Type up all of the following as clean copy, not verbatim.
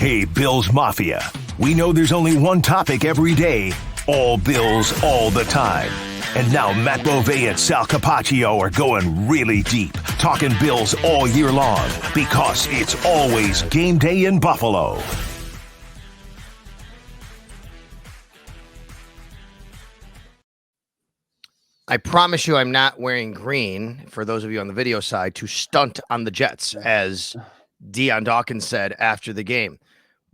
Hey, Bills Mafia. We know there's only one topic every day. All Bills, all the time. And now Matt Beauvais and Sal Capaccio are going really deep, talking Bills all year long, because it's always game day in Buffalo. I promise you I'm not wearing green, for those of you on the video side, to stunt on the Jets, as Deion Dawkins said after the game.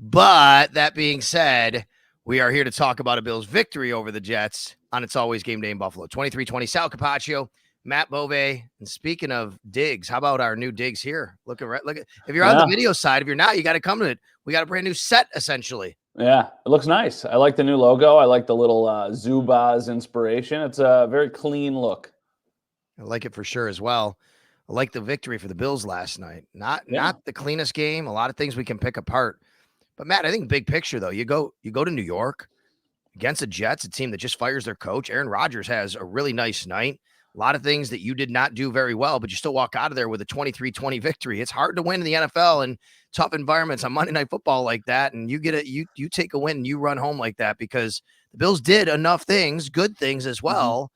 But that being said, we are here to talk about a Bills victory over the Jets on It's Always Game Day in Buffalo. 23-20, Sal Capaccio, Matt Beauvais. And speaking of digs, how about our new digs here? Look at if you're on the video side, if you're not, you got to come to it. We got a brand new set, essentially. Yeah, it looks nice. I like the new logo. I like the little Zubaz inspiration. It's a very clean look. I like it for sure as well. I like the victory for the Bills last night. Not the cleanest game. A lot of things we can pick apart. But Matt, I think big picture though, you go to New York against the Jets, a team that just fires their coach. Aaron Rodgers has a really nice night. A lot of things that you did not do very well, but you still walk out of there with a 23-20 victory. It's hard to win in the NFL and tough environments on Monday Night Football like that. And you get you take a win and you run home like that, because the Bills did enough things, good things as well.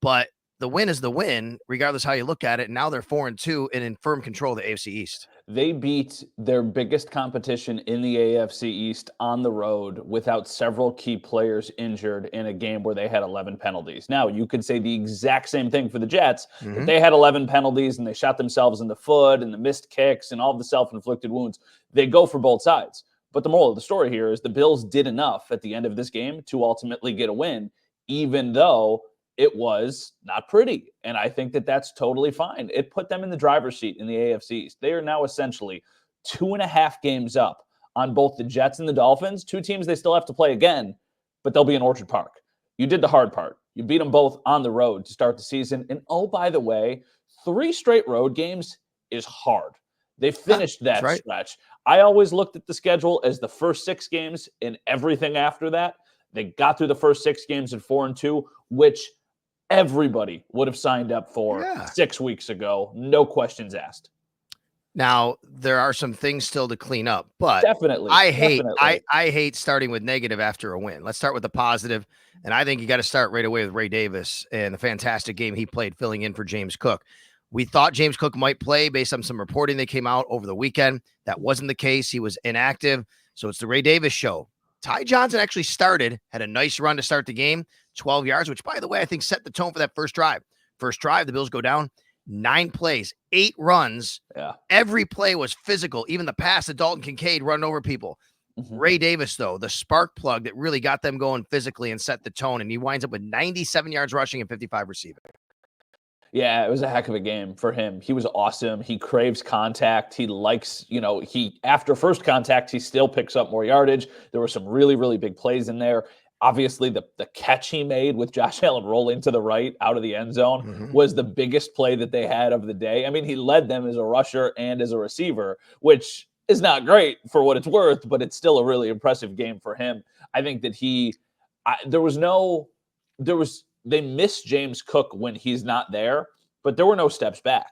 But the win is the win, regardless how you look at it. And now they're 4-2 and in firm control of the AFC East. They beat their biggest competition in the AFC East on the road without several key players injured in a game where they had 11 penalties. Now, you could say the exact same thing for the Jets. If they had 11 penalties and they shot themselves in the foot and the missed kicks and all of the self-inflicted wounds, they go for both sides. But the moral of the story here is the Bills did enough at the end of this game to ultimately get a win, even though it was not pretty. And I think that that's totally fine. It put them in the driver's seat in the AFC East. They are now essentially 2.5 games up on both the Jets and the Dolphins, two teams they still have to play again, but they'll be in Orchard Park. You did the hard part. You beat them both on the road to start the season. And oh, by the way, 3 straight road games is hard. They finished that stretch. I always looked at the schedule as the first 6 games and everything after that. They got through the first 6 games at 4-2, which everybody would have signed up for 6 weeks ago. No questions asked. Now, there are some things still to clean up, but definitely. I hate starting with negative after a win. Let's start with the positive. And I think you got to start right away with Ray Davis and the fantastic game he played filling in for James Cook. We thought James Cook might play based on some reporting that came out over the weekend. That wasn't the case. He was inactive. So it's the Ray Davis show. Ty Johnson actually started, had a nice run to start the game, 12 yards, which, by the way, I think set the tone for that first drive. First drive, the Bills go down, 9 plays, 8 runs. Every play was physical. Even the pass to Dalton Kincaid running over people. Ray Davis, though, the spark plug that really got them going physically and set the tone, and he winds up with 97 yards rushing and 55 receiving. Yeah, it was a heck of a game for him. He was awesome. He craves contact. He likes, after first contact, he still picks up more yardage. There were some really, really big plays in there. Obviously, the catch he made with Josh Allen rolling to the right out of the end zone was the biggest play that they had of the day. I mean, he led them as a rusher and as a receiver, which is not great for what it's worth, but it's still a really impressive game for him. I think that they miss James Cook when he's not there, but there were no steps back.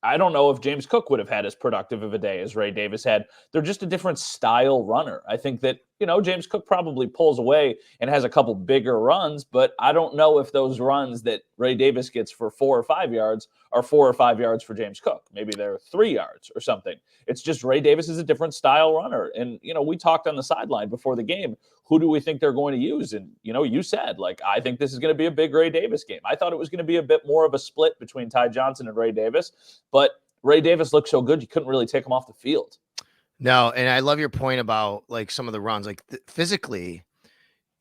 I don't know if James Cook would have had as productive of a day as Ray Davis had. They're just a different style runner. I think that, James Cook probably pulls away and has a couple bigger runs, but I don't know if those runs that Ray Davis gets for 4 or 5 yards are 4 or 5 yards for James Cook. Maybe they're 3 yards or something. It's just Ray Davis is a different style runner. And, we talked on the sideline before the game, who do we think they're going to use? And, you said, I think this is going to be a big Ray Davis game. I thought it was going to be a bit more of a split between Ty Johnson and Ray Davis, but Ray Davis looked so good, you couldn't really take him off the field. No, and I love your point about some of the runs, physically,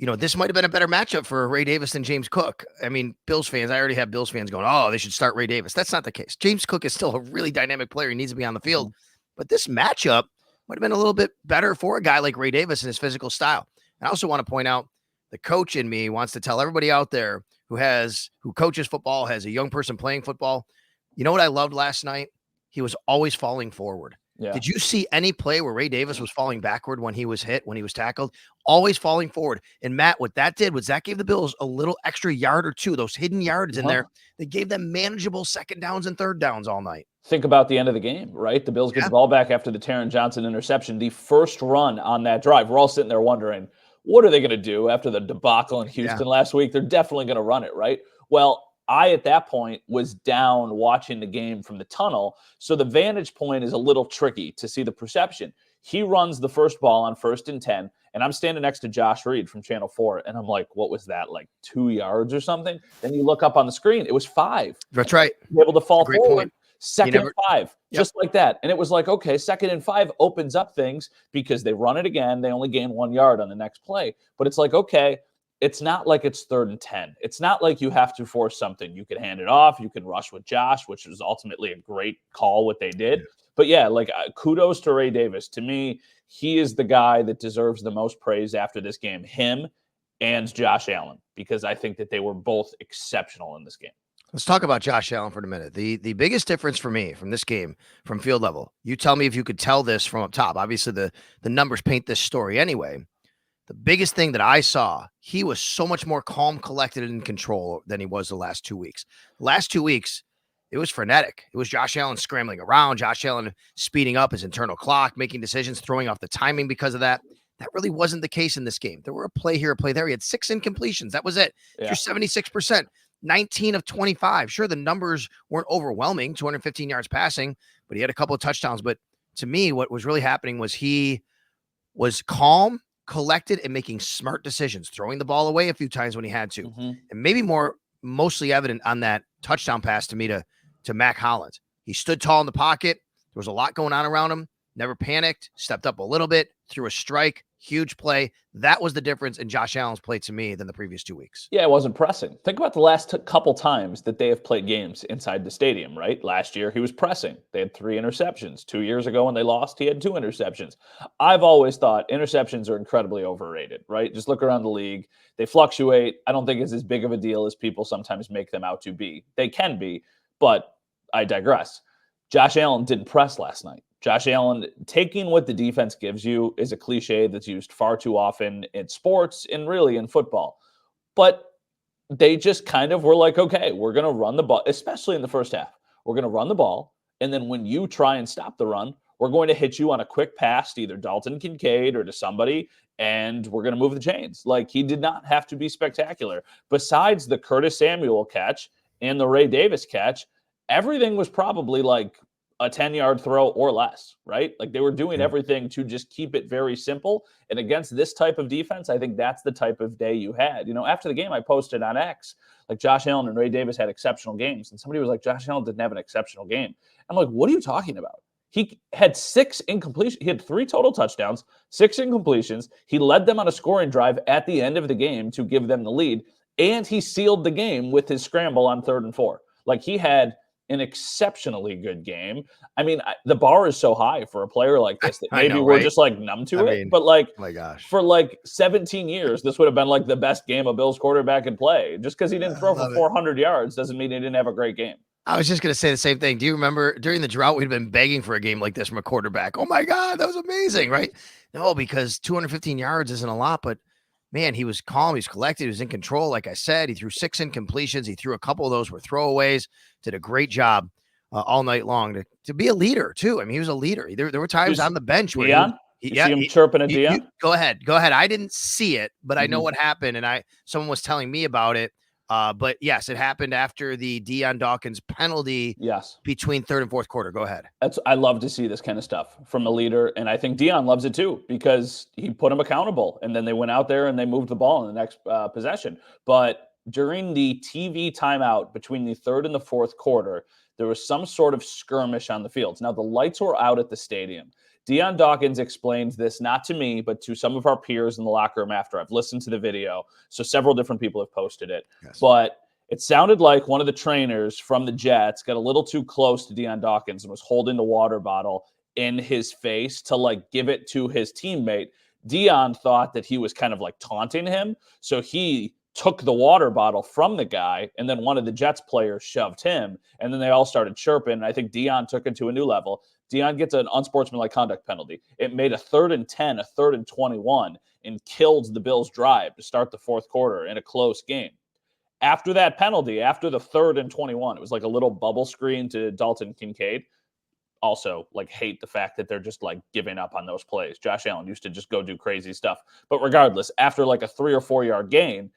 this might have been a better matchup for Ray Davis than James Cook. I mean, Bills fans, I already have Bills fans going, oh, they should start Ray Davis. That's not the case. James Cook is still a really dynamic player. He needs to be on the field, but this matchup might have been a little bit better for a guy like Ray Davis and his physical style. And I also want to point out the coach in me wants to tell everybody out there who coaches football, has a young person playing football. You know what I loved last night? He was always falling forward. Yeah. Did you see any play where Ray Davis was falling backward when he was hit, when he was tackled? Always falling forward. And Matt, what that did was that gave the Bills a little extra yard or two, those hidden yards in there. They gave them manageable second downs and third downs all night. think about the end of the game, right? The Bills get Yeah. the ball back after the Taron Johnson interception, the first run on that drive. We're all sitting there wondering, what are they going to do after the debacle in Houston last week? They're definitely going to run it, right? Well, I, at that point, was down watching the game from the tunnel, so the vantage point is a little tricky to see the perception. He runs the first ball on 1st and 10, and I'm standing next to Josh Reed from Channel 4, and I'm like, what was that, like 2 yards or something? Then you look up on the screen, it was 5. That's right. Able to fall Great forward. point. Second and 5, Yep. just like that. And it was like, okay, 2nd and 5 opens up things because they run it again. They only gain 1 yard on the next play. But it's like, okay, it's not like it's 3rd and 10. It's not like you have to force something. You can hand it off. You can rush with Josh, which was ultimately a great call, what they did. Yeah. But yeah, like kudos to Ray Davis. To me, he is the guy that deserves the most praise after this game, him and Josh Allen, because I think that they were both exceptional in this game. Let's talk about Josh Allen for a minute. The biggest difference for me from this game, from field level, you tell me if you could tell this from up top. Obviously, the numbers paint this story anyway. The biggest thing that I saw, he was so much more calm, collected, and in control than he was the last 2 weeks. The last 2 weeks, it was frenetic. It was Josh Allen scrambling around, Josh Allen speeding up his internal clock, making decisions, throwing off the timing because of that. That really wasn't the case in this game. There were a play here, a play there. He had 6 incompletions. That was it. Yeah. You're 76%. 19 of 25. Sure, the numbers weren't overwhelming, 215 yards passing, but he had a couple of touchdowns. But to me, what was really happening was he was calm, collected, and making smart decisions, throwing the ball away a few times when he had to. Mm-hmm. And maybe mostly evident on that touchdown pass to me to Mac Hollins. He stood tall in the pocket. There was a lot going on around him. Never panicked, stepped up a little bit, threw a strike, huge play. That was the difference in Josh Allen's play to me than the previous 2 weeks. Yeah, it wasn't pressing. Think about the last couple times that they have played games inside the stadium, right? Last year, he was pressing. They had 3 interceptions. 2 years ago when they lost, he had 2 interceptions. I've always thought interceptions are incredibly overrated, right? Just look around the league. They fluctuate. I don't think it's as big of a deal as people sometimes make them out to be. They can be, but I digress. Josh Allen didn't press last night. Josh Allen, taking what the defense gives you is a cliche that's used far too often in sports and really in football. But they just kind of were like, okay, we're going to run the ball, especially in the first half. We're going to run the ball. And then when you try and stop the run, we're going to hit you on a quick pass to either Dalton Kincaid or to somebody, and we're going to move the chains. Like, he did not have to be spectacular. Besides the Curtis Samuel catch and the Ray Davis catch, everything was probably like a 10-yard throw or less, right? Like, they were doing everything to just keep it very simple. And against this type of defense, I think that's the type of day you had. You know, after the game, I posted on X, like, Josh Allen and Ray Davis had exceptional games. And somebody was like, Josh Allen didn't have an exceptional game. I'm like, what are you talking about? He had 6 incompletions. He had 3 total touchdowns, 6 incompletions. He led them on a scoring drive at the end of the game to give them the lead. And he sealed the game with his scramble on 3rd and 4. Like, he had an exceptionally good game. I mean, the bar is so high for a player like this that maybe we're just like numb to it. But like, oh my gosh, for like 17 years, this would have been like the best game a Bills quarterback could play. Just because he didn't throw for 400 yards doesn't mean he didn't have a great game. I was just going to say the same thing. Do you remember during the drought, we'd been begging for a game like this from a quarterback? Oh my God, that was amazing, right? No, because 215 yards isn't a lot, but man, he was calm. He's collected. He was in control. Like I said, he threw 6 incompletions. He threw a couple of those were throwaways. Did a great job all night long to be a leader too. I mean, he was a leader. There were times on the bench where Deion? You see him chirping at Deion? Go ahead. I didn't see it, but I know what happened, and someone was telling me about it. But yes, it happened after the Deion Dawkins penalty. Yes, between 3rd and 4th quarter. Go ahead. I love to see this kind of stuff from a leader, and I think Deion loves it too because he put him accountable, and then they went out there and they moved the ball in the next possession. But during the TV timeout between the 3rd and the 4th quarter, there was some sort of skirmish on the fields. Now, the lights were out at the stadium. Deion Dawkins explained this, not to me, but to some of our peers in the locker room after. I've listened to the video, so several different people have posted it. Yes. But it sounded like one of the trainers from the Jets got a little too close to Deion Dawkins and was holding the water bottle in his face to, like, give it to his teammate. Deion thought that he was kind of, like, taunting him, so he took the water bottle from the guy, and then one of the Jets players shoved him, and then they all started chirping, and I think Deion took it to a new level. Deion gets an unsportsmanlike conduct penalty. It made a 3rd and 10, a 3rd and 21, and killed the Bills' drive to start the 4th quarter in a close game. After that penalty, after the 3rd and 21, it was like a little bubble screen to Dalton Kincaid. Also, like, hate the fact that they're just like giving up on those plays. Josh Allen used to just go do crazy stuff. But regardless, after like a 3 or 4 yard gain,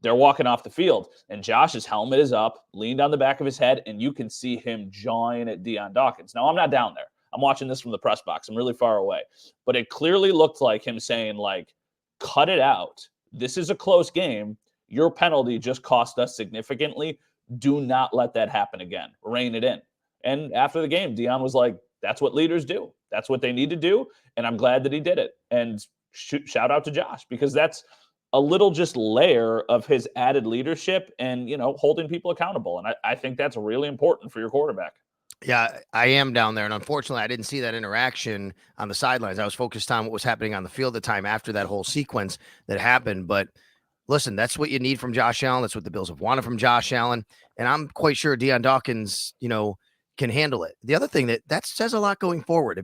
they're walking off the field, and Josh's helmet is up, leaned on the back of his head, and you can see him jawing at Deion Dawkins. Now, I'm not down there. I'm watching this from the press box. I'm really far away. But it clearly looked like him saying, like, cut it out. This is a close game. Your penalty just cost us significantly. Do not let that happen again. Rein it in. And after the game, Deion was like, that's what leaders do. That's what they need to do. And I'm glad that he did it. And shout out to Josh, because that's a little just layer of his added leadership and, holding people accountable. And I think that's really important for your quarterback. Yeah, I am down there. And unfortunately, I didn't see that interaction on the sidelines. I was focused on what was happening on the field at the time after that whole sequence that happened. But listen, that's what you need from Josh Allen. That's what the Bills have wanted from Josh Allen. And I'm quite sure Deion Dawkins, can handle it. The other thing that says a lot going forward.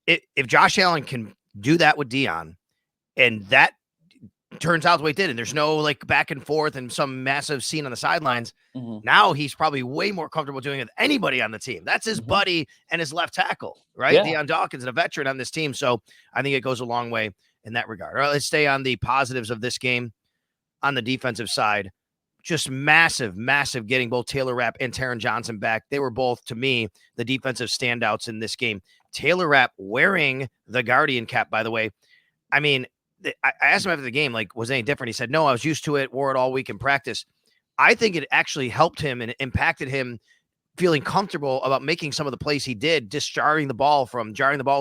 If Josh Allen can do that with Deion, and that turns out the way it did, and there's no like back and forth and some massive scene on the sidelines. Now he's probably way more comfortable doing it with anybody on the team. That's his buddy and his left tackle, right? Yeah. Deion Dawkins is a veteran on this team. So I think it goes a long way in that regard. All right, let's stay on the positives of this game. On the defensive side, just massive getting both Taylor Rapp and Taron Johnson back. They were both, to me, the defensive standouts in this game. Taylor Rapp wearing the Guardian cap, by the way. I mean, I asked him after the game, like, was it any different? He said, no, I was used to it, wore it all week in practice. I think it actually helped him and impacted him feeling comfortable about making some of the plays he did, just jarring the ball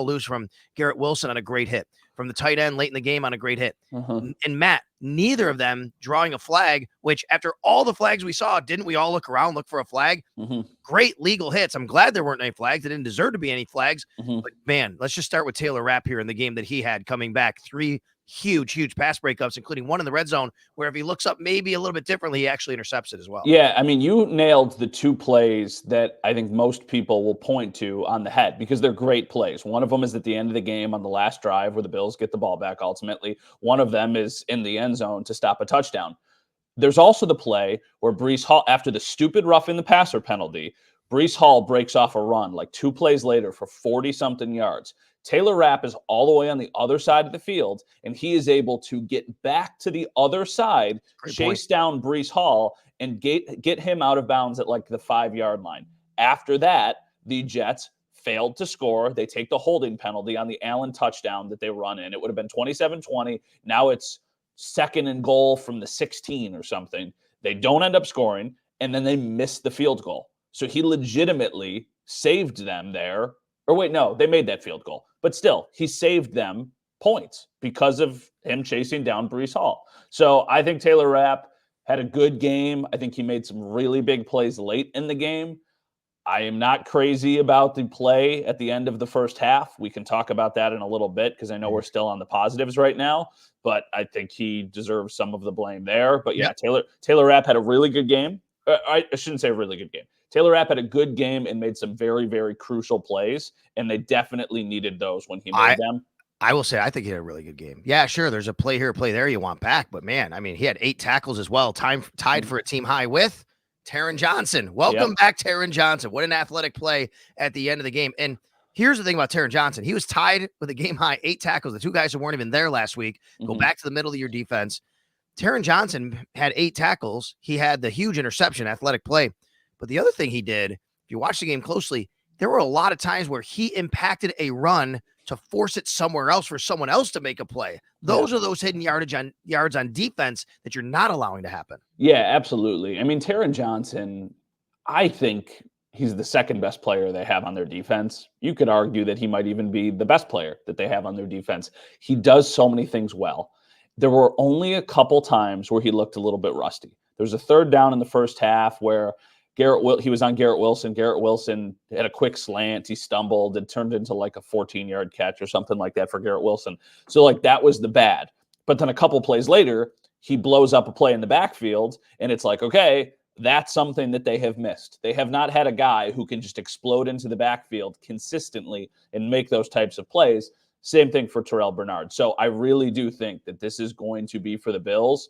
loose from Garrett Wilson on a great hit, from the tight end late in the game on a great hit. And Matt, neither of them drawing a flag, which after all the flags we saw, didn't we all look around, look for a flag? Great legal hits. I'm glad there weren't any flags. There didn't deserve to be any flags. But man, let's just start with Taylor Rapp here in the game that he had coming back. 3 huge pass breakups, including one in the red zone, where if he looks up maybe a little bit differently, he actually intercepts it as well. Yeah, I mean, you nailed the 2 plays that I think most people will point to on the head because they're great plays. One of them is at the end of the game on the last drive where the Bills get the ball back ultimately. One of them is in the end zone to stop a touchdown. There's also the play where Breece Hall, after the stupid roughing the passer penalty, Breece Hall breaks off a run like 2 plays later for 40-something yards. Taylor Rapp is all the way on the other side of the field, and he is able to get back to the other side, chase down Breece Hall, and get him out of bounds at like the 5-yard line. After that, the Jets failed to score. They take the holding penalty on the Allen touchdown that they run in. It would have been 27-20. Now it's 2nd and goal from the 16 or something. They don't end up scoring, and then they miss the field goal. So he legitimately saved them there. Or wait, no, they made that field goal. But still, he saved them points because of him chasing down Breece Hall. So I think Taylor Rapp had a good game. I think he made some really big plays late in the game. I am not crazy about the play at the end of the first half. We can talk about that in a little bit because I know we're still on the positives right now. But I think he deserves some of the blame there. But yeah, Taylor Rapp had a really good game. I shouldn't say a really good game. Taylor Rapp had a good game and made some very, very crucial plays, and they definitely needed those when he made them. I will say I think he had a really good game. Yeah, sure, there's a play here, a play there you want back, but man, I mean, he had 8 tackles as well, tied for a team high with Taron Johnson. Welcome back, Taron Johnson. What an athletic play at the end of the game. And here's the thing about Taron Johnson. He was tied with a game high 8 tackles. The 2 guys who weren't even there last week. Go back to the middle of your defense. Taron Johnson had 8 tackles. He had the huge interception, athletic play. But the other thing he did, if you watch the game closely, there were a lot of times where he impacted a run to force it somewhere else for someone else to make a play. Those are those hidden yards on defense that you're not allowing to happen. Yeah, absolutely. I mean, Taron Johnson, I think he's the 2nd best player they have on their defense. You could argue that he might even be the best player that they have on their defense. He does so many things well. There were only a couple times where he looked a little bit rusty. There was a 3rd down in the first half where he was on Garrett Wilson. Garrett Wilson had a quick slant. He stumbled. It turned into like a 14-yard catch or something like that for Garrett Wilson. So like that was the bad. But then a couple plays later, he blows up a play in the backfield, and it's like, okay, that's something that they have missed. They have not had a guy who can just explode into the backfield consistently and make those types of plays. Same thing for Terrell Bernard. So I really do think that this is going to be for the Bills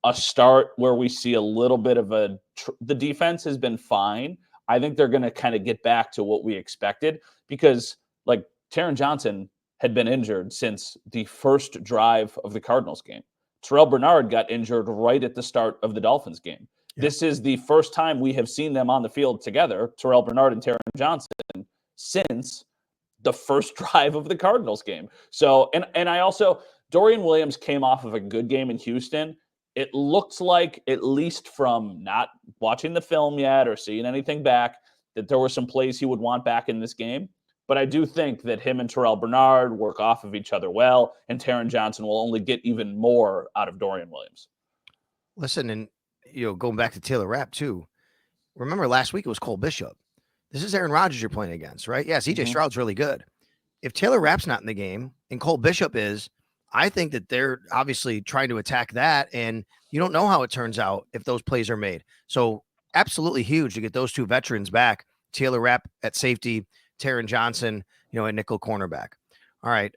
a start where we see a little bit of the defense has been fine. I think they're going to kind of get back to what we expected because like Taron Johnson had been injured since the first drive of the Cardinals game. Terrell Bernard got injured right at the start of the Dolphins game. Yep. This is the first time we have seen them on the field together, Terrell Bernard and Taron Johnson, since the first drive of the Cardinals game. So, and I also, Dorian Williams came off of a good game in Houston. It looks like, at least from not watching the film yet or seeing anything back, that there were some plays he would want back in this game. But I do think that him and Terrell Bernard work off of each other well, and Taron Johnson will only get even more out of Dorian Williams. Listen, and going back to Taylor Rapp too. Remember last week it was Cole Bishop. This is Aaron Rodgers you're playing against, right? Yeah, CJ Stroud's really good. If Taylor Rapp's not in the game and Cole Bishop is, I think that they're obviously trying to attack that, and you don't know how it turns out if those plays are made. So absolutely huge to get those two veterans back. Taylor Rapp at safety, Taron Johnson, at nickel cornerback. All right.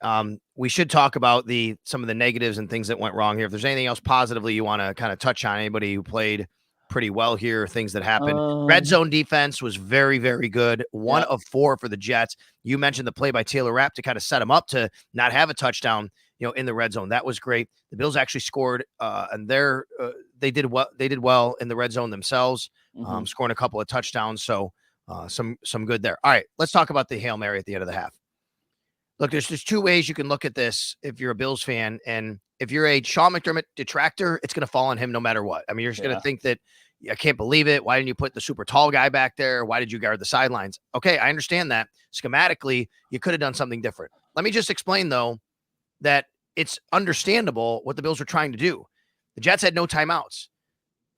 We should talk about some of the negatives and things that went wrong here. If there's anything else positively you want to kind of touch on, anybody who played pretty well here, things that happened. Red zone defense was very, very good. 1 of 4 for the Jets. You mentioned the play by Taylor Rapp to kind of set them up to not have a touchdown, in the red zone. That was great. The Bills actually scored, and they did well in the red zone themselves, scoring a couple of touchdowns. So some good there. All right, let's talk about the Hail Mary at the end of the half. Look, there's 2 ways you can look at this if you're a Bills fan. And if you're a Sean McDermott detractor, it's going to fall on him no matter what. I mean, you're just going to think that, I can't believe it. Why didn't you put the super tall guy back there? Why did you guard the sidelines? Okay, I understand that. Schematically, you could have done something different. Let me just explain, though, that it's understandable what the Bills were trying to do. The Jets had no timeouts.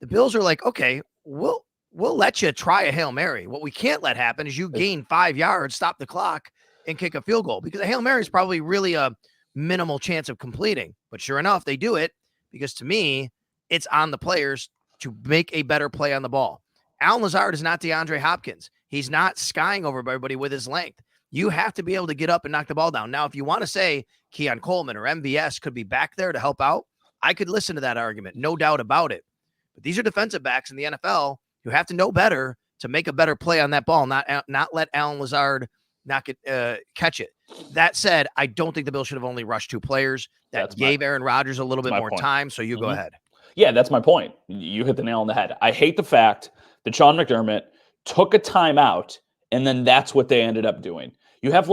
The Bills are like, okay, we'll let you try a Hail Mary. What we can't let happen is you gain 5 yards, stop the clock, and kick a field goal, because a Hail Mary is probably really a minimal chance of completing. But sure enough, they do it, because to me, it's on the players to make a better play on the ball. Allen Lazard is not DeAndre Hopkins. He's not skying over everybody with his length. You have to be able to get up and knock the ball down. Now, if you want to say Keon Coleman or MVS could be back there to help out, I could listen to that argument, no doubt about it. But these are defensive backs in the NFL who have to know better to make a better play on that ball, not let Allen Lazard catch it. That said, I don't think the Bills should have only rushed 2 players. That gave Aaron Rodgers a little bit more time, so you go ahead. Yeah, that's my point. You hit the nail on the head. I hate the fact that Sean McDermott took a timeout, and then that's what they ended up doing. You have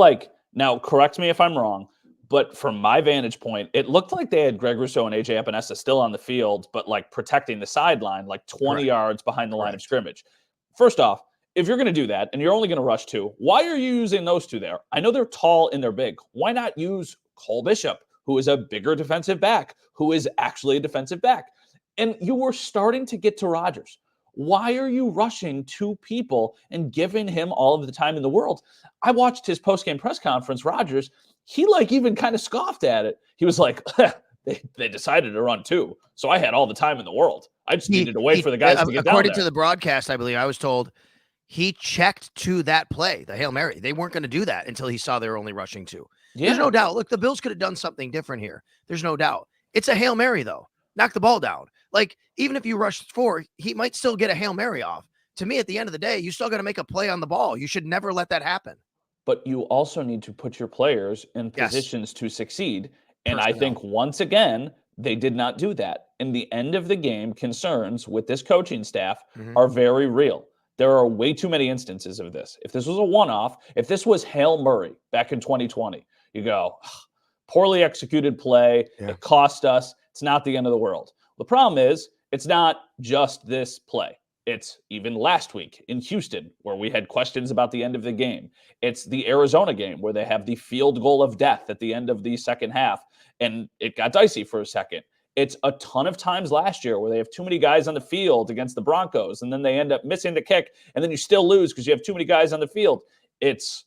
now correct me if I'm wrong, but from my vantage point, it looked like they had Greg Rousseau and AJ Epinesa still on the field, but protecting the sideline, 20 yards behind the line of scrimmage. First off, if you're going to do that and you're only going to rush 2, why are you using those 2 there? I know they're tall and they're big. Why not use Cole Bishop, who is a bigger defensive back, who is actually a defensive back? And you were starting to get to Rodgers. Why are you rushing 2 people and giving him all of the time in the world? I watched his post-game press conference, Rodgers. He even kind of scoffed at it. He was like, they decided to run 2, so I had all the time in the world. I just needed to wait for the guys to get down there. According to the broadcast, I believe, I was told he checked to that play, the Hail Mary. They weren't going to do that until he saw they were only rushing 2. Yeah. There's no doubt. Look, the Bills could have done something different here. There's no doubt. It's a Hail Mary, though. Knock the ball down. Even if you rush 4, he might still get a Hail Mary off. To me, at the end of the day, you still got to make a play on the ball. You should never let that happen. But you also need to put your players in positions to succeed. And I think once again, they did not do that. In the end of the game, concerns with this coaching staff are very real. There are way too many instances of this. If this was a one-off, if this was Hail Murray back in 2020, you go, poorly executed play, it cost us. It's not the end of the world. The problem is, it's not just this play. It's even last week in Houston, where we had questions about the end of the game. It's the Arizona game, where they have the field goal of death at the end of the second half, and it got dicey for a second. It's a ton of times last year where they have too many guys on the field against the Broncos, and then they end up missing the kick, and then you still lose because you have too many guys on the field. It's,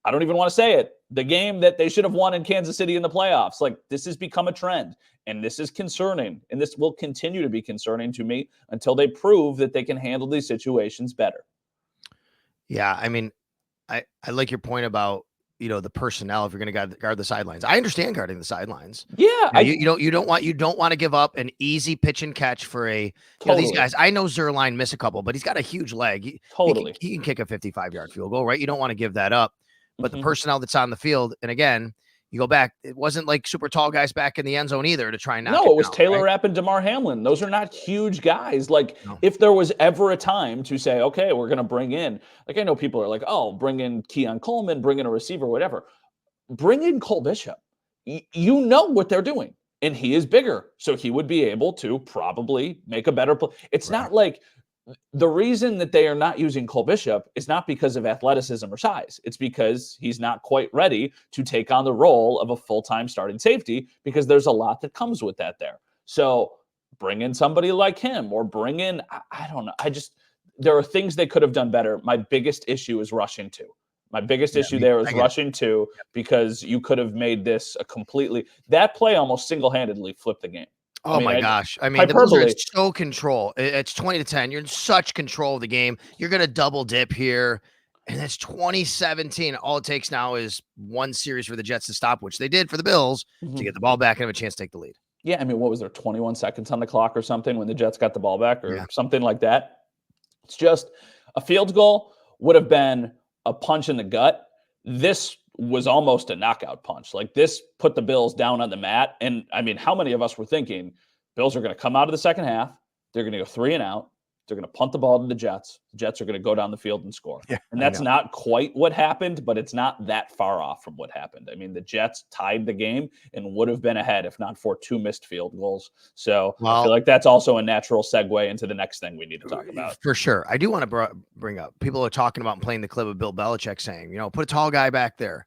I don't even want to say it, the game that they should have won in Kansas City in the playoffs. This has become a trend, and this is concerning, and this will continue to be concerning to me until they prove that they can handle these situations better. Yeah, I mean, I like your point about the personnel if you're going to guard the sidelines. I understand guarding the sidelines. Yeah, You don't want to give up an easy pitch and catch for these totally. guys. I know Zerline missed a couple, but he's got a huge leg. Totally. He can kick a 55-yard field goal, right? You don't want to give that up. But the Mhm. personnel that's on the field, and again, you go back, it wasn't like super tall guys back in the end zone either to try and knock No, it was down, Taylor right? Rapp and DeMar Hamlin. Those are not huge guys. Like, No. if there was ever a time to say, okay, we're going to bring in, like, I know people are like, oh, bring in Keon Coleman, bring in a receiver, whatever. Bring in Cole Bishop. You know what they're doing, and he is bigger, so he would be able to probably make a better play. It's Right. not like the reason that they are not using Cole Bishop is not because of athleticism or size. It's because he's not quite ready to take on the role of a full-time starting safety, because there's a lot that comes with that there. So bring in somebody like him, or bring in, I don't know. There are things they could have done better. My biggest issue is rushing two. My biggest issue there is rushing two, because you could have made this that play almost single-handedly flipped the game. Oh my gosh. I mean, the Bills are in so control. It's 20-10. You're in such control of the game. You're going to double dip here. And it's 2017. All it takes now is one series for the Jets to stop, which they did for the Bills, to get the ball back and have a chance to take the lead. Yeah, I mean, what was there, 21 seconds on the clock or something when the Jets got the ball back, or something like that? It's just a field goal would have been a punch in the gut. This was almost a knockout punch. Like, this put the Bills down on the mat. And I mean, how many of us were thinking Bills are going to come out of the second half, they're going to go 3 and out, they're going to punt the ball to the Jets. The Jets are going to go down the field and score. Yeah, and that's not quite what happened, but it's not that far off from what happened. I mean, the Jets tied the game and would have been ahead if not for 2 missed field goals. So I feel like that's also a natural segue into the next thing we need to talk about. For sure. I do want to bring up, people are talking about playing the clip of Bill Belichick saying, put a tall guy back there.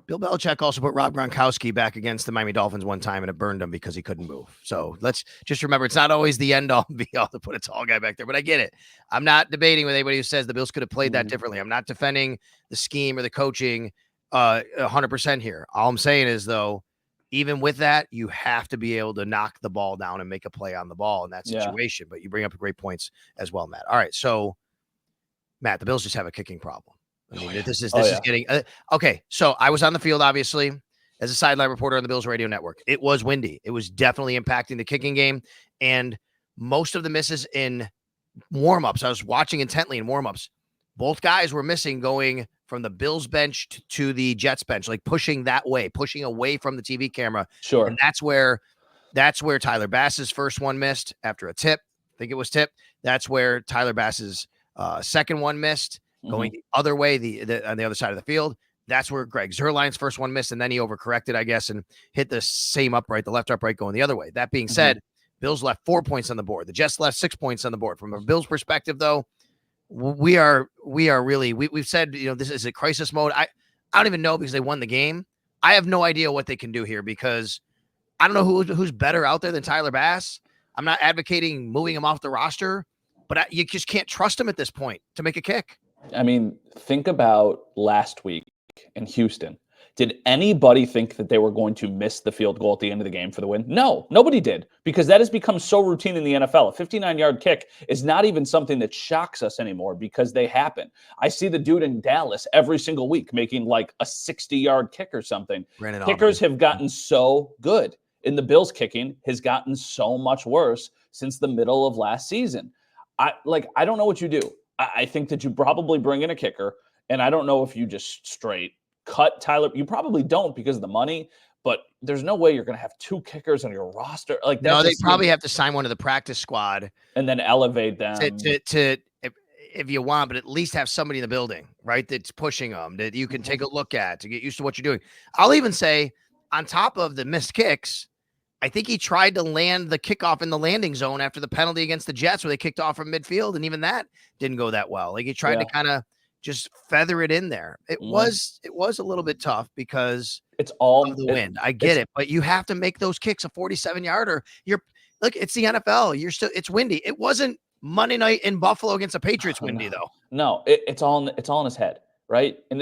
Bill Belichick also put Rob Gronkowski back against the Miami Dolphins one time, and it burned him because he couldn't move. So let's just remember, it's not always the end all be all to put a tall guy back there, but I get it. I'm not debating with anybody who says the Bills could have played that differently. I'm not defending the scheme or the coaching 100% here. All I'm saying is, though, even with that, you have to be able to knock the ball down and make a play on the ball in that situation. But you bring up great points as well, Matt. All right. So, Matt, the Bills just have a kicking problem. I mean, this is getting okay. So I was on the field, obviously, as a sideline reporter on the Bills radio network. It was windy. It was definitely impacting the kicking game. And most of the misses in warmups, I was watching intently in warmups, both guys were missing going from the Bills bench to the Jets bench, like pushing that way, pushing away from the TV camera. Sure. And that's where Tyler Bass's first one missed after a tip. I think it was tip. That's where Tyler Bass's second one missed. Going the other way, on the other side of the field. That's where Greg Zuerlein's first one missed, and then he overcorrected, I guess, and hit the same upright, the left upright going the other way. That being said, Bills left 4 points on the board. The Jets left 6 points on the board. From a Bills perspective, though, we've said, this is a crisis mode. I don't even know, because they won the game. I have no idea what they can do here, because I don't know who's better out there than Tyler Bass. I'm not advocating moving him off the roster, but you just can't trust him at this point to make a kick. I mean, think about last week in Houston. Did anybody think that they were going to miss the field goal at the end of the game for the win? No, nobody did, because that has become so routine in the NFL. A 59-yard kick is not even something that shocks us anymore, because they happen. I see the dude in Dallas every single week making like a 60-yard kick or something. Kickers have gotten so good, and the Bills kicking has gotten so much worse since the middle of last season. I don't know what you do. I think that you probably bring in a kicker, and I don't know if you just straight cut Tyler. You probably don't, because of the money, but there's no way you're going to have 2 kickers on your roster. Like, that no, they probably have to sign one to the practice squad and then elevate them to if you want, but at least have somebody in the building, right, that's pushing them, that you can take a look at to get used to what you're doing. I'll even say, on top of the missed kicks, I think he tried to land the kickoff in the landing zone after the penalty against the Jets, where they kicked off from midfield, and even that didn't go that well. Like, he tried to kind of just feather it in there. It was a little bit tough because it's all of the wind. I get it, but you have to make those kicks. A 47-yarder. It's the NFL. It's windy. It wasn't Monday night in Buffalo against the Patriots windy, though. No, it's all in his head, right? And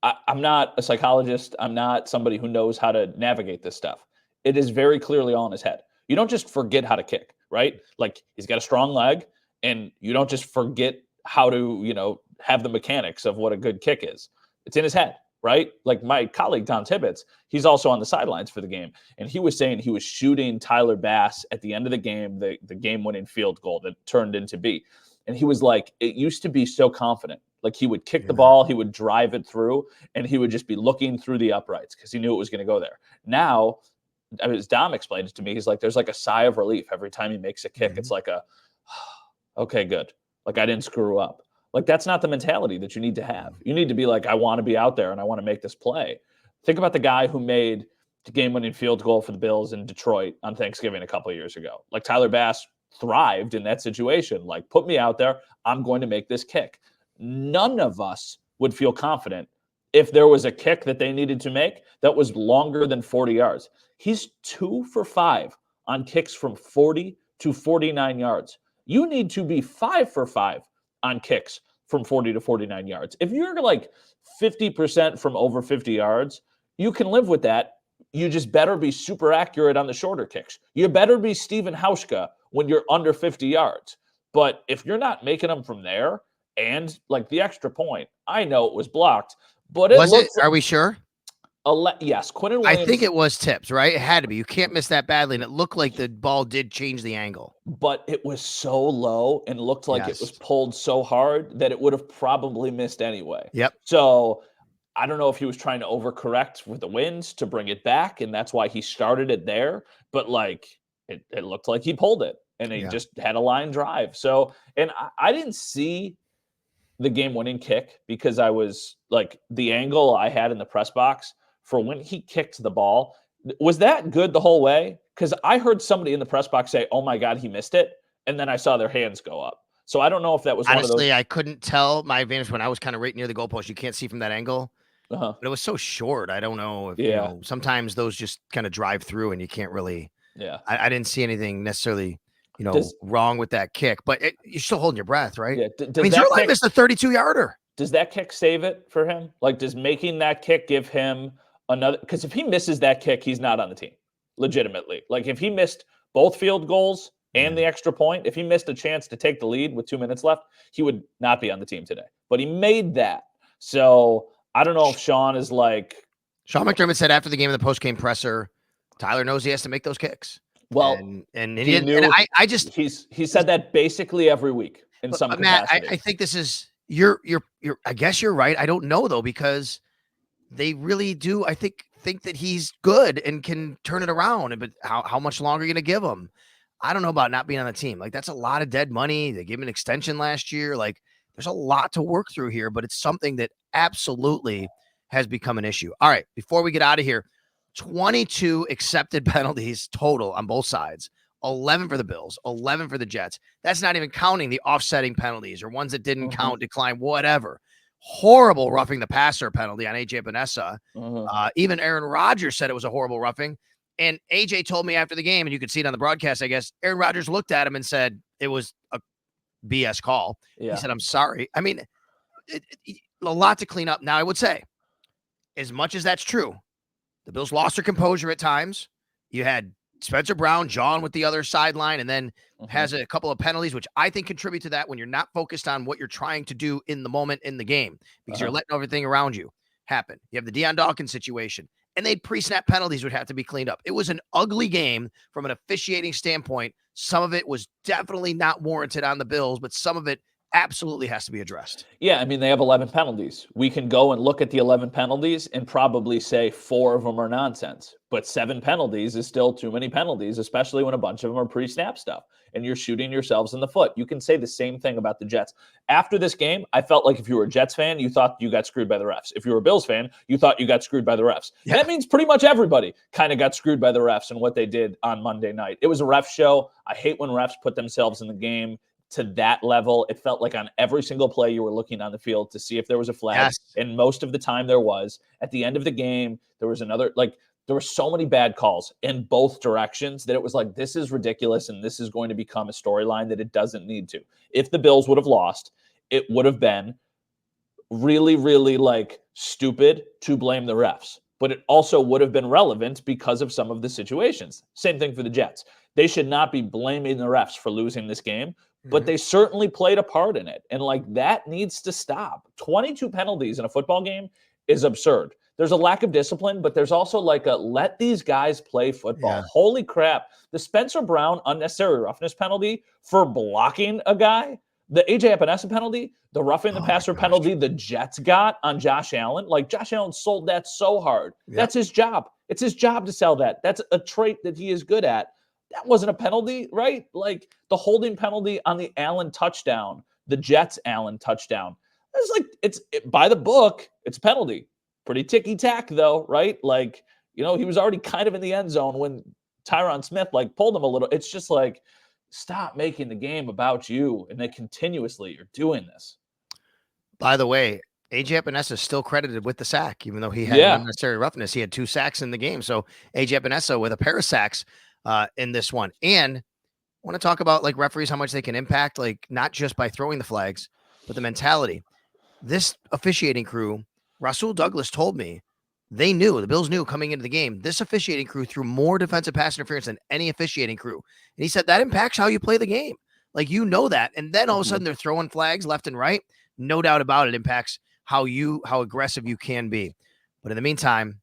I'm not a psychologist. I'm not somebody who knows how to navigate this stuff. It is very clearly all in his head. You don't just forget how to kick, right? Like, he's got a strong leg, and you don't just forget how to, have the mechanics of what a good kick is. It's in his head. right? Like my colleague, Tom Tibbetts, he's also on the sidelines for the game. And he was saying he was shooting Tyler Bass at the end of the game, the game-winning field goal that turned into B. And he was like, it used to be so confident. Like he would kick the ball, he would drive it through, and he would just be looking through the uprights because he knew it was going to go there. Now, as Dom explained it to me, he's like, there's like a sigh of relief every time he makes a kick. It's like a, okay, good. Like I didn't screw up. Like that's not the mentality that you need to have. You need to be like, I want to be out there and I want to make this play. Think about the guy who made the game-winning field goal for the Bills in Detroit on Thanksgiving a couple of years ago. Like Tyler Bass thrived in that situation. Like, put me out there. I'm going to make this kick. None of us would feel confident if there was a kick that they needed to make that was longer than 40 yards. He's 2 for 5 on kicks from 40 to 49 yards. You need to be 5 for 5 on kicks from 40 to 49 yards. If you're like 50% from over 50 yards, you can live with that. You just better be super accurate on the shorter kicks. You better be Steven Hauschka when you're under 50 yards. But if you're not making them from there and like the extra point, I know it was blocked, but Are we sure? Yes, Quinnen Williams. I think it was tips, right? It had to be. You can't miss that badly, and it looked like the ball did change the angle. But it was so low and looked like it was pulled so hard that it would have probably missed anyway. Yep. So I don't know if he was trying to overcorrect with the winds to bring it back, and that's why he started it there. But like it looked like he pulled it, and he just had a line drive. So, and I didn't see the game-winning kick because I was like the angle I had in the press box for when he kicked the ball. Was that good the whole way? Because I heard somebody in the press box say, oh my God, he missed it. And then I saw their hands go up. So I don't know if that was honestly, one of those. I couldn't tell my advantage when I was kind of right near the goalpost. You can't see from that angle. But it was so short. I don't know if, you know, sometimes those just kind of drive through and you can't really, I didn't see anything necessarily, you know, wrong with that kick, but you're still holding your breath, right? Yeah. I mean, Zerline missed a 32-yarder. Does that kick save it for him? Like, does making that kick give him another? Because if he misses that kick, he's not on the team, legitimately. Like, if he missed both field goals and the extra point, if he missed a chance to take the lead with 2 minutes left, he would not be on the team today. But he made that. So I don't know if Sean is like. Sean McDermott said after the game in the post-game presser, Tyler knows he has to make those kicks. Well, and he knew. And I just he said that basically every week in some capacity. Matt, I think this is you're. I guess you're right. I don't know though, because they really do. I think that he's good and can turn it around. But how much longer are you going to give him? I don't know about not being on the team. Like, that's a lot of dead money. They gave him an extension last year. Like, there's a lot to work through here, but it's something that absolutely has become an issue. All right, before we get out of here, 22 accepted penalties total on both sides. 11 for the Bills, 11 for the Jets. That's not even counting the offsetting penalties or ones that didn't count, decline, whatever. Horrible roughing the passer penalty on AJ Bonessa. Even Aaron Rodgers said it was a horrible roughing. And AJ told me after the game, and you could see it on the broadcast, I guess, Aaron Rodgers looked at him and said it was a BS call. He said, I'm sorry. I mean, a lot to clean up. Now, I would say, as much as that's true, the Bills lost their composure at times. You had Spencer Brown, John with the other sideline, and then has a couple of penalties, which I think contribute to that when you're not focused on what you're trying to do in the moment in the game, because you're letting everything around you happen. You have the Deion Dawkins situation, and they'd pre-snap penalties would have to be cleaned up. It was an ugly game from an officiating standpoint. Some of it was definitely not warranted on the Bills, but some of it absolutely has to be addressed. Yeah, I mean, they have 11 penalties. We can go and look at the 11 penalties and probably say 4 of them are nonsense. But 7 penalties is still too many penalties, especially when a bunch of them are pre-snap stuff and you're shooting yourselves in the foot. You can say the same thing about the Jets. After this game, I felt like if you were a Jets fan, you thought you got screwed by the refs. If you were a Bills fan, you thought you got screwed by the refs. Yeah. That means pretty much everybody kind of got screwed by the refs and what they did on Monday night. It was a ref show. I hate when refs put themselves in the game to that level. It felt like on every single play you were looking on the field to see if there was a flag. And most of the time there was. At the end of the game, there was another, like, there were so many bad calls in both directions that it was like, this is ridiculous and this is going to become a storyline that it doesn't need to. If the Bills would have lost, it would have been really, really like stupid to blame the refs. But it also would have been relevant because of some of the situations. Same thing for the Jets. They should not be blaming the refs for losing this game, but they certainly played a part in it. And like, that needs to stop. 22 penalties in a football game is absurd. There's a lack of discipline, but there's also like a let these guys play football. Yeah. Holy crap. The Spencer Brown unnecessary roughness penalty for blocking a guy, the AJ Epinesa penalty, the roughing the passer penalty the Jets got on Josh Allen. Like Josh Allen sold that so hard. Yep. That's his job. It's his job to sell that. That's a trait that he is good at. That wasn't a penalty, right? Like the holding penalty on the Allen touchdown, the Jets Allen touchdown. It's like by the book, it's a penalty. Pretty ticky-tack, though, right? Like, he was already kind of in the end zone when Tyron Smith, pulled him a little. It's just like, stop making the game about you. And then continuously, you're doing this. By the way, AJ Epinesa is still credited with the sack, even though he had unnecessary roughness. He had 2 sacks in the game. So AJ Epinesa with a pair of sacks in this one. And I want to talk about, referees, how much they can impact, not just by throwing the flags, but the mentality. This officiating crew, Rasul Douglas told me, the Bills knew coming into the game, this officiating crew threw more defensive pass interference than any officiating crew. And he said that impacts how you play the game. That. And then all of a sudden they're throwing flags left and right. No doubt about it impacts how aggressive you can be. But in the meantime,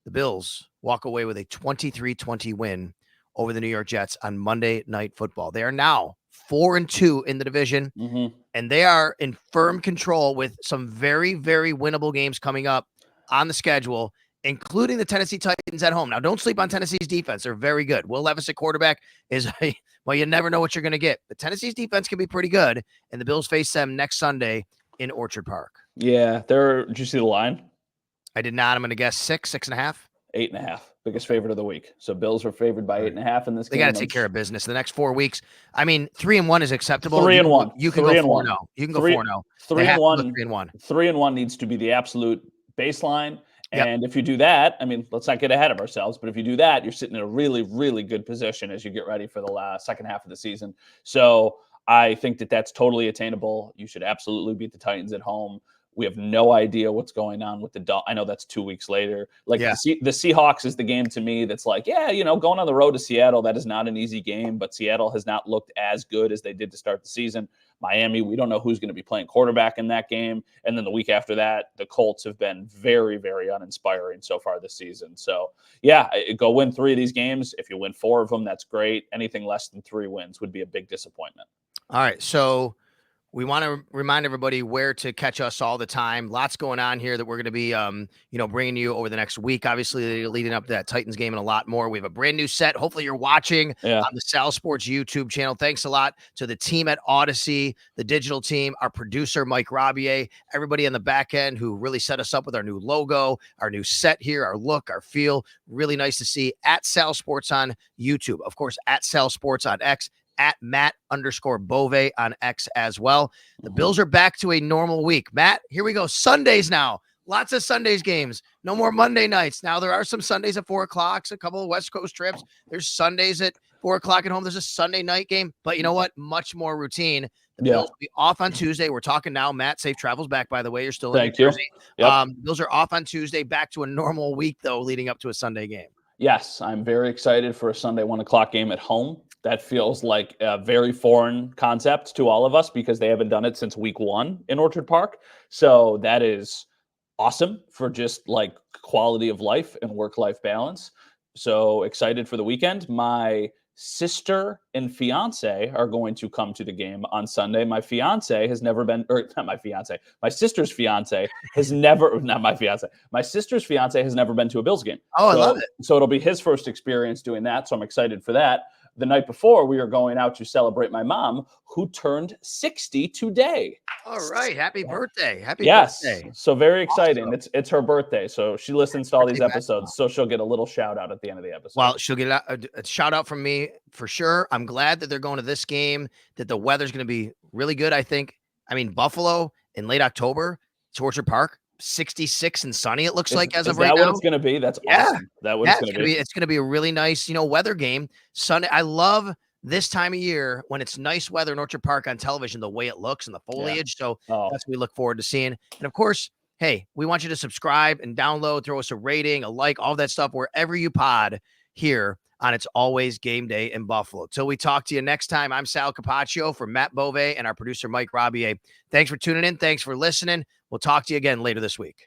the Bills walk away with a 23-20 win over the New York Jets on Monday Night Football. They are now 4-2 in the division, and they are in firm control with some very, very winnable games coming up on the schedule, including the Tennessee Titans at home. Now, don't sleep on Tennessee's defense. They're very good. Will Levis at quarterback is, you never know what you're going to get. But Tennessee's defense can be pretty good, and the Bills face them next Sunday in Orchard Park. Yeah, did you see the line? I did not. I'm going to guess 6.5. 8.5. Biggest favorite of the week. So Bills are favored by 8.5 in this game. They got to take care of business the next 4 weeks. I mean, 3-1 is acceptable. 3-1. You can go 4-0. You can go 4-0. 3-1. 3-1. 3-1 needs to be the absolute baseline. And if you do that, I mean, let's not get ahead of ourselves, but if you do that, you're sitting in a really, really good position as you get ready for the second half of the season. So I think that that's totally attainable. You should absolutely beat the Titans at home. We have no idea what's going on with the I know that's 2 weeks later. The Seahawks is the game to me that's going on the road to Seattle, that is not an easy game, but Seattle has not looked as good as they did to start the season. Miami, we don't know who's going to be playing quarterback in that game. And then the week after that, the Colts have been very, very uninspiring so far this season. So, go win 3 of these games. If you win 4 of them, that's great. Anything less than 3 wins would be a big disappointment. All right, so we want to remind everybody where to catch us all the time. Lots going on here that we're going to be, bringing you over the next week. Obviously, leading up to that Titans game and a lot more. We have a brand new set. Hopefully, you're watching on the Sal Sports YouTube channel. Thanks a lot to the team at Odyssey, the digital team, our producer Mike Rabier, everybody on the back end who really set us up with our new logo, our new set here, our look, our feel. Really nice to see at Sal Sports on YouTube. Of course, at Sal Sports on X. At Matt_Bove on X as well. The Bills are back to a normal week. Matt, here we go. Sundays now. Lots of Sundays games. No more Monday nights. Now there are some Sundays at 4:00, a couple of West Coast trips. There's Sundays at 4:00 at home. There's a Sunday night game. But you know what? Much more routine. The Bills will be off on Tuesday. We're talking now. Matt, safe travels back, by the way. You're still in New Jersey. Yep. Bills are off on Tuesday. Back to a normal week, though, leading up to a Sunday game. Yes, I'm very excited for a Sunday 1:00 game at home. That feels like a very foreign concept to all of us because they haven't done it since week 1 in Orchard Park. So that is awesome for just quality of life and work-life balance. So excited for the weekend. My sister and fiance are going to come to the game on Sunday. My fiance has never been, or not my fiance, my sister's fiance has never, not my fiance, my sister's fiance has never been to a Bills game. I love it. So it'll be his first experience doing that. So I'm excited for that. The night before, we are going out to celebrate my mom, who turned 60 today. All right. Happy birthday. Happy birthday. So very exciting. Awesome. It's her birthday. So she listens to all these episodes. So she'll get a little shout out at the end of the episode. Well, she'll get a shout out from me for sure. I'm glad that they're going to this game, that the weather's going to be really good, I think. I mean, Buffalo in late October, it's Orchard Park. 66 and sunny, it looks like, as of right now. Is that what it's going to be? That's awesome. It's going to be a really nice, weather game. Sunday. I love this time of year when it's nice weather in Orchard Park on television, the way it looks and the foliage. So that's what we look forward to seeing. And of course, hey, we want you to subscribe and download, throw us a rating, a like, all that stuff, wherever you pod here on It's Always Game Day in Buffalo. Till we talk to you next time, I'm Sal Capaccio for Matt Bove and our producer, Mike Rabier. Thanks for tuning in. Thanks for listening. We'll talk to you again later this week.